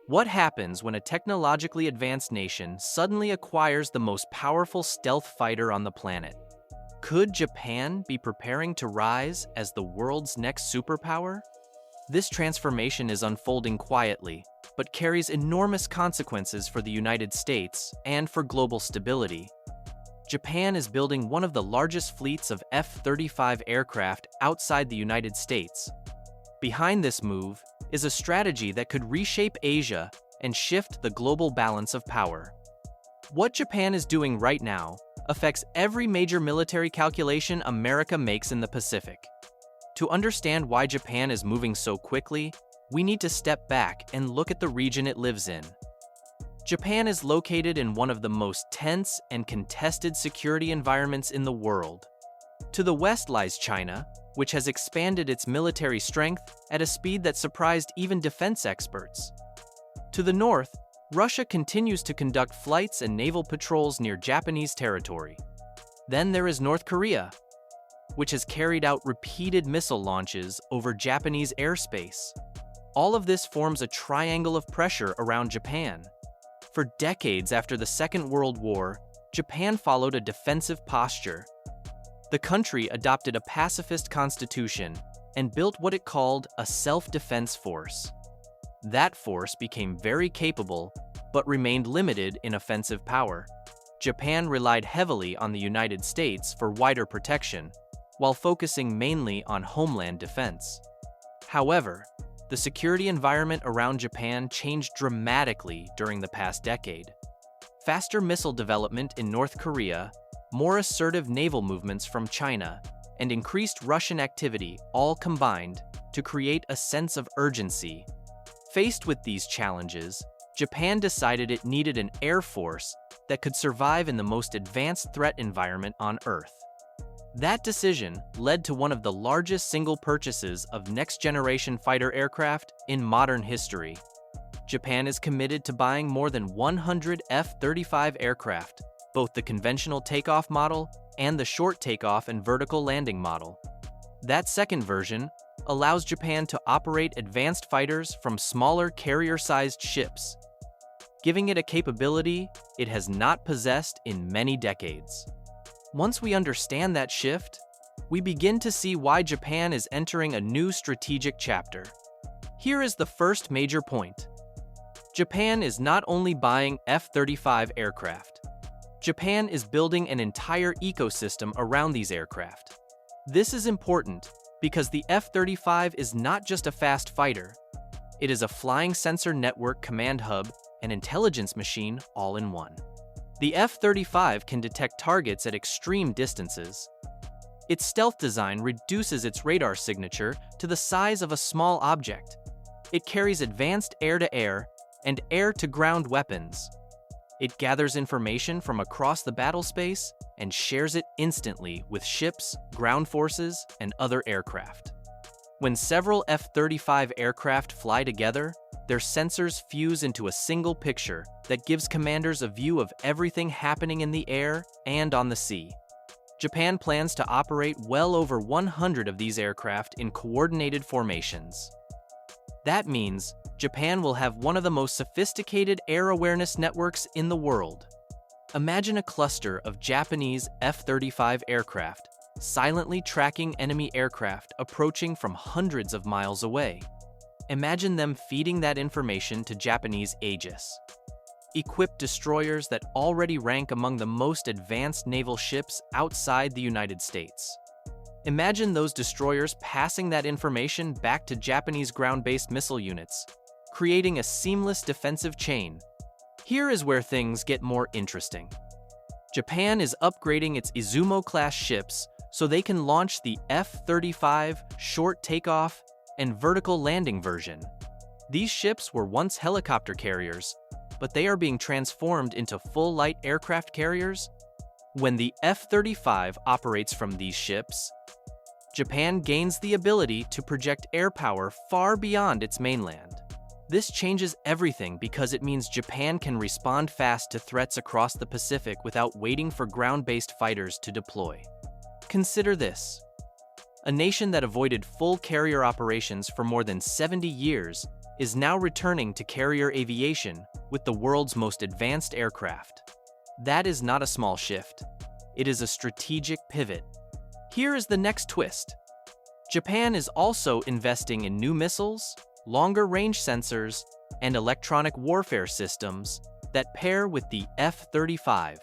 What happens when a technologically advanced nation suddenly acquires the most powerful stealth fighter on the planet? Could Japan be preparing to rise as the world's next superpower? This transformation is unfolding quietly, but carries enormous consequences for the United States and for global stability. Japan is building one of the largest fleets of F-35 aircraft outside the United States. Behind this move is a strategy that could reshape Asia and shift the global balance of power. What Japan is doing right now affects every major military calculation America makes in the Pacific. To understand why Japan is moving so quickly, we need to step back and look at the region it lives in. Japan is located in one of the most tense and contested security environments in the world. To the west lies China, which has expanded its military strength at a speed that surprised even defense experts. To the north, Russia continues to conduct flights and naval patrols near Japanese territory. Then there is North Korea, which has carried out repeated missile launches over Japanese airspace. All of this forms a triangle of pressure around Japan. For decades after the Second World War, Japan followed a defensive posture. The country adopted a pacifist constitution and built what it called a self-defense force. That force became very capable, but remained limited in offensive power. Japan relied heavily on the United States for wider protection, while focusing mainly on homeland defense. However, the security environment around Japan changed dramatically during the past decade. Faster missile development in North Korea, more assertive naval movements from China, and increased Russian activity all combined to create a sense of urgency. Faced with these challenges, Japan decided it needed an air force that could survive in the most advanced threat environment on Earth. That decision led to one of the largest single purchases of next-generation fighter aircraft in modern history. Japan is committed to buying more than 100 F-35 aircraft, both the conventional takeoff model and the short takeoff and vertical landing model. That second version allows Japan to operate advanced fighters from smaller carrier-sized ships, giving it a capability it has not possessed in many decades. Once we understand that shift, we begin to see why Japan is entering a new strategic chapter. Here is the first major point. Japan is not only buying F-35 aircraft. Japan is building an entire ecosystem around these aircraft. This is important because the F-35 is not just a fast fighter. It is a flying sensor network command hub and intelligence machine all in one. The F-35 can detect targets at extreme distances. Its stealth design reduces its radar signature to the size of a small object. It carries advanced air-to-air and air-to-ground weapons. It gathers information from across the battlespace and shares it instantly with ships, ground forces, and other aircraft. When several F-35 aircraft fly together, their sensors fuse into a single picture that gives commanders a view of everything happening in the air and on the sea. Japan plans to operate well over 100 of these aircraft in coordinated formations. That means Japan will have one of the most sophisticated air awareness networks in the world. Imagine a cluster of Japanese F-35 aircraft silently tracking enemy aircraft approaching from hundreds of miles away. Imagine them feeding that information to Japanese Aegis, equipped destroyers that already rank among the most advanced naval ships outside the United States. Imagine those destroyers passing that information back to Japanese ground-based missile units, creating a seamless defensive chain. Here is where things get more interesting. Japan is upgrading its Izumo-class ships so they can launch the F-35 short takeoff and vertical landing version. These ships were once helicopter carriers, but they are being transformed into full light aircraft carriers. When the F-35 operates from these ships, Japan gains the ability to project air power far beyond its mainland. This changes everything because it means Japan can respond fast to threats across the Pacific without waiting for ground-based fighters to deploy. Consider this. A nation that avoided full carrier operations for more than 70 years is now returning to carrier aviation with the world's most advanced aircraft. That is not a small shift. It is a strategic pivot. Here is the next twist. Japan is also investing in new missiles, longer-range sensors, and electronic warfare systems that pair with the F-35.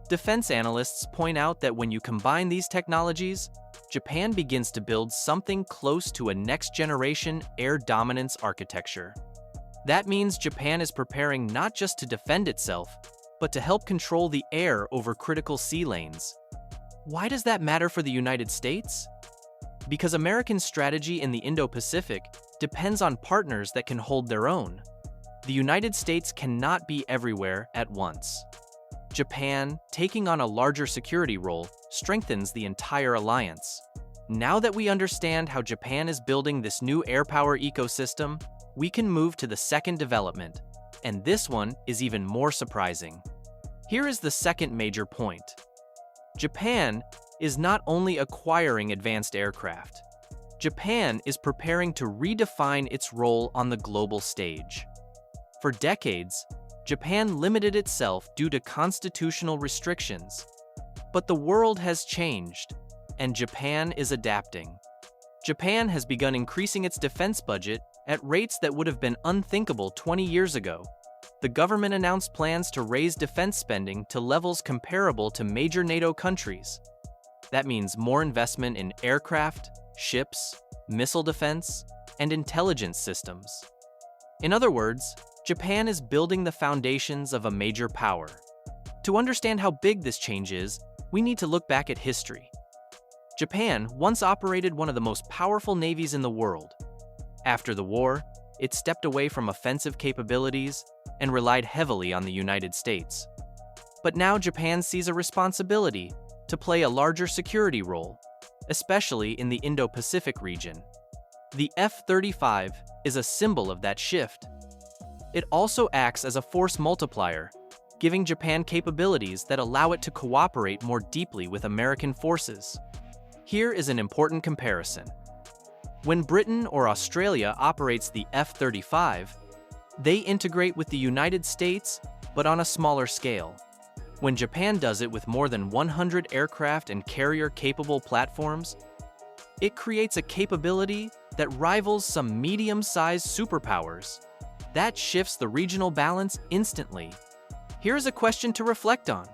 Defense analysts point out that when you combine these technologies, Japan begins to build something close to a next-generation air dominance architecture. That means Japan is preparing not just to defend itself, but to help control the air over critical sea lanes. Why does that matter for the United States? Because American strategy in the Indo-Pacific depends on partners that can hold their own. The United States cannot be everywhere at once. Japan, taking on a larger security role, strengthens the entire alliance. Now that we understand how Japan is building this new air power ecosystem, we can move to the second development, and this one is even more surprising. Here is the second major point. Japan is not only acquiring advanced aircraft. Japan is preparing to redefine its role on the global stage. For decades, Japan limited itself due to constitutional restrictions. But the world has changed, and Japan is adapting. Japan has begun increasing its defense budget at rates that would have been unthinkable 20 years ago. The government announced plans to raise defense spending to levels comparable to major NATO countries. That means more investment in aircraft, ships, missile defense, and intelligence systems. In other words, Japan is building the foundations of a major power. To understand how big this change is, we need to look back at history. Japan once operated one of the most powerful navies in the world. After the war, it stepped away from offensive capabilities and relied heavily on the United States. But now Japan sees a responsibility to play a larger security role, especially in the Indo-Pacific region. The F-35 is a symbol of that shift. It also acts as a force multiplier, giving Japan capabilities that allow it to cooperate more deeply with American forces. Here is an important comparison. When Britain or Australia operates the F-35, they integrate with the United States, but on a smaller scale. When Japan does it with more than 100 aircraft and carrier-capable platforms, it creates a capability that rivals some medium-sized superpowers. That shifts the regional balance instantly. Here's a question to reflect on.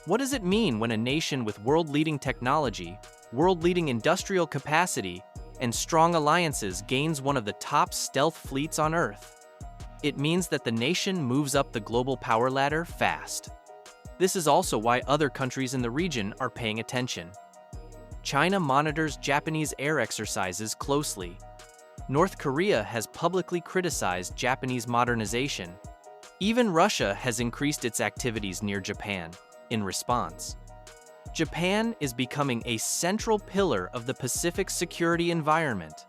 What does it mean when a nation with world-leading technology, world-leading industrial capacity, and strong alliances gains one of the top stealth fleets on Earth? It means that the nation moves up the global power ladder fast. This is also why other countries in the region are paying attention. China monitors Japanese air exercises closely. North Korea has publicly criticized Japanese modernization. Even Russia has increased its activities near Japan in response. Japan is becoming a central pillar of the Pacific security environment.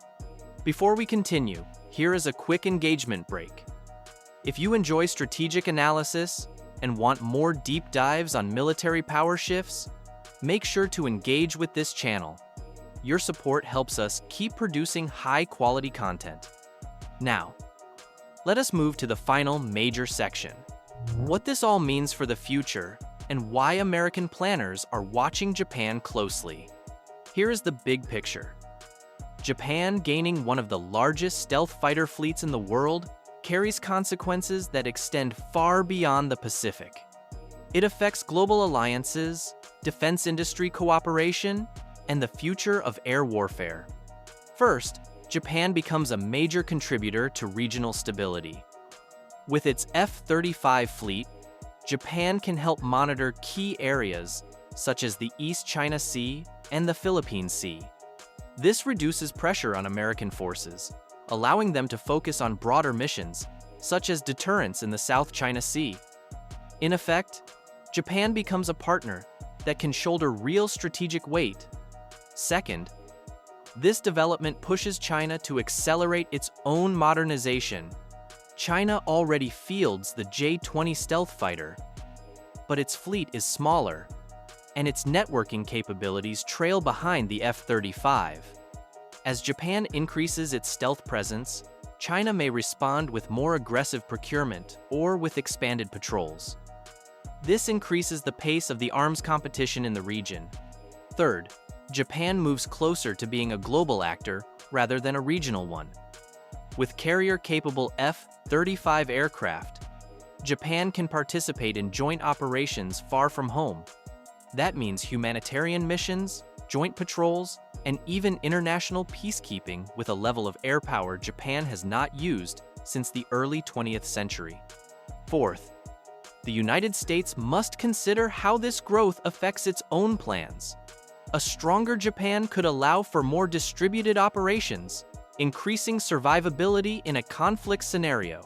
Before we continue, here is a quick engagement break. If you enjoy strategic analysis and want more deep dives on military power shifts, make sure to engage with this channel. Your support helps us keep producing high-quality content. Now, let us move to the final major section. What this all means for the future and why American planners are watching Japan closely. Here is the big picture. Japan gaining one of the largest stealth fighter fleets in the world carries consequences that extend far beyond the Pacific. It affects global alliances, defense industry cooperation, and the future of air warfare. First, Japan becomes a major contributor to regional stability. With its F-35 fleet, Japan can help monitor key areas such as the East China Sea and the Philippine Sea. This reduces pressure on American forces, allowing them to focus on broader missions, such as deterrence in the South China Sea. In effect, Japan becomes a partner that can shoulder real strategic weight. Second, this development pushes China to accelerate its own modernization. China already fields the J-20 stealth fighter, but its fleet is smaller, and its networking capabilities trail behind the F-35. As Japan increases its stealth presence, China may respond with more aggressive procurement or with expanded patrols. This increases the pace of the arms competition in the region. Third, Japan moves closer to being a global actor rather than a regional one. With carrier-capable F-35 aircraft, Japan can participate in joint operations far from home. That means humanitarian missions, joint patrols, and even international peacekeeping with a level of air power Japan has not used since the early 20th century. Fourth, the United States must consider how this growth affects its own plans. A stronger Japan could allow for more distributed operations, increasing survivability in a conflict scenario.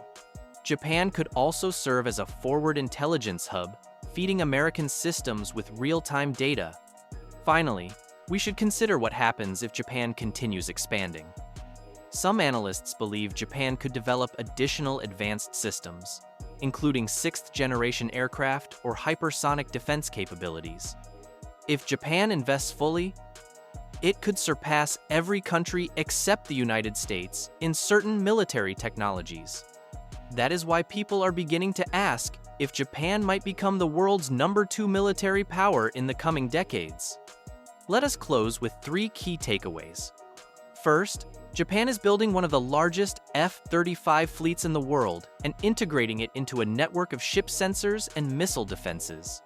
Japan could also serve as a forward intelligence hub, feeding American systems with real-time data. Finally, we should consider what happens if Japan continues expanding. Some analysts believe Japan could develop additional advanced systems, including sixth-generation aircraft or hypersonic defense capabilities. If Japan invests fully, it could surpass every country except the United States in certain military technologies. That is why people are beginning to ask if Japan might become the world's #2 military power in the coming decades. Let us close with 3 key takeaways. First, Japan is building one of the largest F-35 fleets in the world and integrating it into a network of ship sensors and missile defenses.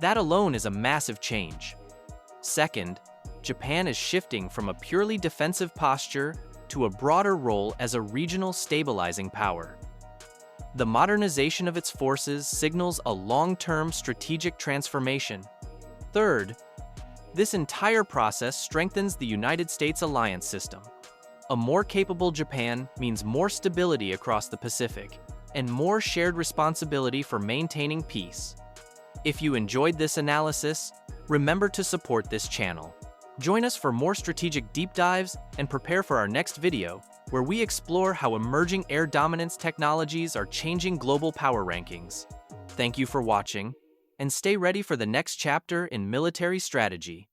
That alone is a massive change. Second, Japan is shifting from a purely defensive posture to a broader role as a regional stabilizing power. The modernization of its forces signals a long-term strategic transformation. Third, this entire process strengthens the United States alliance system. A more capable Japan means more stability across the Pacific and more shared responsibility for maintaining peace. If you enjoyed this analysis, remember to support this channel. Join us for more strategic deep dives and prepare for our next video, where we explore how emerging air dominance technologies are changing global power rankings. Thank you for watching, and stay ready for the next chapter in military strategy.